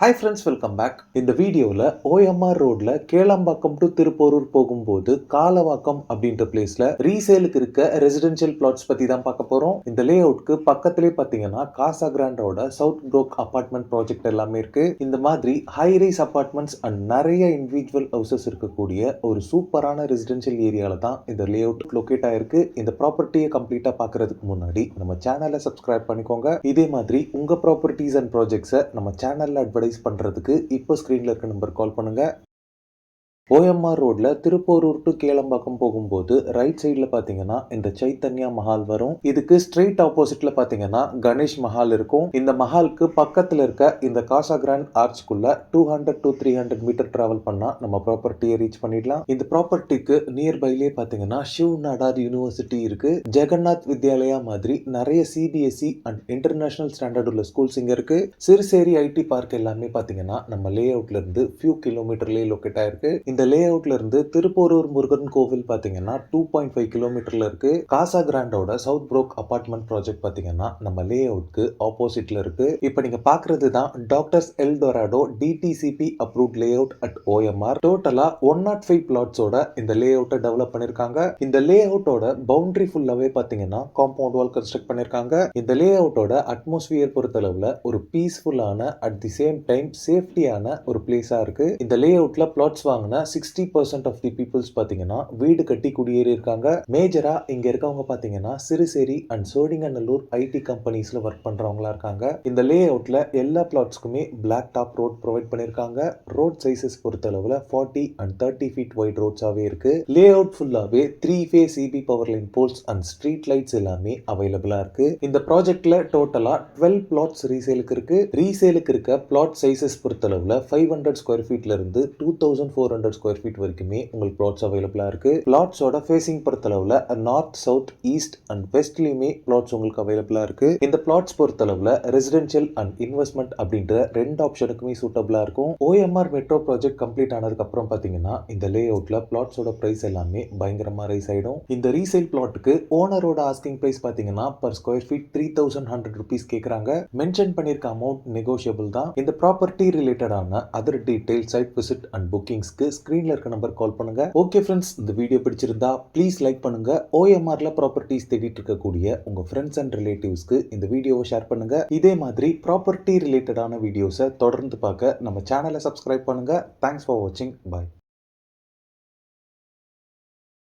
Hi friends, welcome back. இந்த வீடியோவில் OMR ரோட்ல கேளம்பாக்கம் டு திருப்போரூர் போகும்போது காலவாக்கம் அப்படின்ற பிளேஸ்ல ரீசேலுக்கு இருக்க ரெசிடென்ஷியல் பிளாட்ஸ் பத்தி தான் பார்க்க போறோம். இந்த லே அவுட்க்கு பக்கத்திலே பார்த்தீங்கன்னா காசா கிராண்டோட சவுத் ப்ரோக் அபார்ட்மெண்ட் ப்ராஜெக்ட் எல்லாமே இருக்கு. இந்த மாதிரி ஹை ரைஸ் அபார்ட்மெண்ட்ஸ் அண்ட் நிறைய இண்டிவிஜுவல் ஹவுசஸ் இருக்கக்கூடிய ஒரு சூப்பரான ரெசிடென்ஷியல் ஏரியால தான் இந்த லே அவுட் லொக்கேட் ஆயிருக்கு. இந்த ப்ராப்பர்ட்டியை கம்ப்ளீட்டா பார்க்கறதுக்கு முன்னாடி நம்ம சேனலை சப்ஸ்கிரைப் பண்ணிக்கோங்க. இதே மாதிரி உங்க ப்ராப்பர்ட்டிஸ் அண்ட் ப்ராஜெக்ட்ஸை நம்ம சேனல்ல அட்வர்டைஸ் பண்றதுக்கு இப்போ ஸ்கிரீன்ல இருக்க நம்பர் கால் பண்ணுங்க. ஓஎம்ஆர் ரோட்ல திருப்போரூர் டு கேளம்பாக்கம் போகும்போது ரைட் சைட்ல பாத்தீங்கன்னா இந்த சைத்தன்யா மஹால் வரும். இதுக்கு ஸ்ட்ரெயிட் ஆப்போசிட்ல பாத்தீங்கன்னா கணேஷ் மஹால் இருக்கும். இந்த மஹாலுக்கு பக்கத்துல இருக்க இந்த காசா கிராண்ட் ஆர்ச்குள்ள 200 to 300 மீட்டர் டிராவல் பண்ணா நம்ம ப்ராப்பர்ட்டியை ரீச் பண்ணிடலாம். இந்த ப்ராப்பர்ட்டிக்கு நியர்பைலே பாத்தீங்கன்னா ஷிவ் நாடார் யூனிவர்சிட்டி இருக்கு. ஜெகநாத் வித்யாலயா மாதிரி நிறைய சிபிஎஸ்இ அண்ட் இன்டர்நேஷனல் ஸ்டாண்டர்ட் உள்ள ஸ்கூல்ஸ் இங்க இருக்கு. சிறுசேரி ஐடி பார்க் எல்லாமே பாத்தீங்கன்னா நம்ம லே அவுட்ல இருந்து ஃபியூ கிலோமீட்டர்லயே லொக்கேட் ஆயிருக்கு. இந்த லே அவுட்ல இருந்து திருப்போரூர் முருகன் கோவில் பாத்தீங்கன்னா 2.5 கிலோமீட்டர்ல இருக்கு. காசா கிராண்டோட சவுத் ப்ரோக் அபார்ட்மெண்ட் ப்ராஜெக்ட் பாத்தீங்கன்னா நம்ம லே அவுட்க்கு ஆப்போசிட்ல இருக்கு. இப்போ நீங்க பாக்குறது தான் doctors Eldorado DTCP approved layout at OMR. டோட்டலா 105 பிளாட்ஸோட இந்த லே அவுட்டை டெவலப் பண்ணிருக்காங்க. இந்த லே அவுட்டோட பவுண்டரி ஃபுல்லாவே பாத்தீங்கன்னா காம்பவுண்ட் வால் கன்ஸ்ட்ரக்ட் பண்ணிருக்காங்க. இந்த லே அவுட்டோட அட்மாஸ்பியர் பொறுத்தளவுல ஒரு பீஸ்ஃபுல்லான அட் தி சேம் டைம் சேஃப்டியான ஒரு பிளேஸா இருக்கு. இந்த லே அவுட்ல பிளாட்ஸ் வாங்கின 60% ஆஃப் தி பீப்புள்ஸ் பாத்தீங்கன்னா வீடு கட்டி குடியேறி இருக்காங்க. மேஜரா இங்க இருக்கவங்க பாத்தீங்கன்னா சிறுசேரி அண்ட் சோழிங்கநல்லூர் ஐடி கம்பெனிஸ்ல ஒர்க் பண்றவங்களா இருக்காங்க. இந்த லே அவுட்ல எல்லா பிளாட்ஸ்க்குமே பிளாக் டாப் ரோட் ப்ரொவைட் பண்ணிருக்காங்க. ரோட் சைசஸ் பொறுத்தளவுல 40 அண்ட் 30 ஃபீட் வைட் ரோட்ஸாவே இருக்கு. லே அவுட் ஃபுல்லாவே 3 phase CB power line poles and street lights எல்லாமே அவைலபிளா இருக்கு. இந்த ப்ராஜெக்ட்ல டோட்டலா 12 பிளாட்ஸ் ரீசேலுக்கு இருக்கு. ரீசேலுக்கு இருக்க பிளாட் சைசஸ் பொறுத்தளவுல 500 ஸ்கொயர் ஃபீட்ல இருந்து 2400 ஸ்கொயர் ஃபீட் வரைக்குமே உங்களுக்கு பிளாட்ஸ் அவைலபிளா இருக்கு. பிளாட்ஸோட ஃபேசிங் பொறுத்தளவுல நார்த், சவுத், ஈஸ்ட் அண்ட் வெஸ்ட்லயுமே பிளாட்ஸ் உங்களுக்கு அவைலபிளா இருக்கு. இந்த பிளாட்ஸ் பொறுத்தளவுல ரெசிடென்ஷியல் அண்ட் இன்வெஸ்ட்மெண்ட் அப்படின்ற ரெண்டு ஆப்ஷனுக்குமே சூட்டபிளா இருக்கும். ஓஎம்ஆர் மெட்ரோ ப்ராஜெக்ட் கம்ப்ளீட் ஆனதுக்கு அப்புறம் பாத்தீங்கன்னா இந்த லே அவுட்ல பிளாட்ஸோட பிரைஸ் எல்லாமே பயங்கரமா ரைஸ் ஆயிடும். இந்த ரீசேல் பிளாட்டுக்கு ஓனரோட ஆஸ்கிங் பிரைஸ் பாத்தீங்கன்னா பர் ஸ்கொயர் ஃபீட் 3100 ரூபீஸ் கேக்குறாங்க. மென்ஷன் பண்ணிருக்க அமௌண்ட் நெகோஷியபிள் தான். இந்த ப்ராப்பர்ட்டி ரிலேட்டடான other detail, site visit and புக்கிங்ஸ்க்கு ஸ்கிரீன்ல இருக்க நம்பர் கால் பண்ணுங்க. ஓகே ஃப்ரெண்ட்ஸ், இந்த வீடியோ பிடிச்சிருந்தா ப்ளீஸ் லைக் பண்ணுங்க. ஓஎம்ஆர்ல ப்ராப்பர்ட்டிஸ் தேடிட்டு இருக்கக்கூடிய உங்க ஃப்ரெண்ட்ஸ் அண்ட் ரிலேட்டிவ்ஸ்க்கு இந்த வீடியோவை ஷேர் பண்ணுங்க. இதே மாதிரி ப்ராப்பர்ட்டி ரிலேட்டடான வீடியோஸை தொடர்ந்து பார்க்க நம்ம சேனலை சப்ஸ்கிரைப் பண்ணுங்க. தேங்க்ஸ் ஃபார் வாட்சிங். பாய்.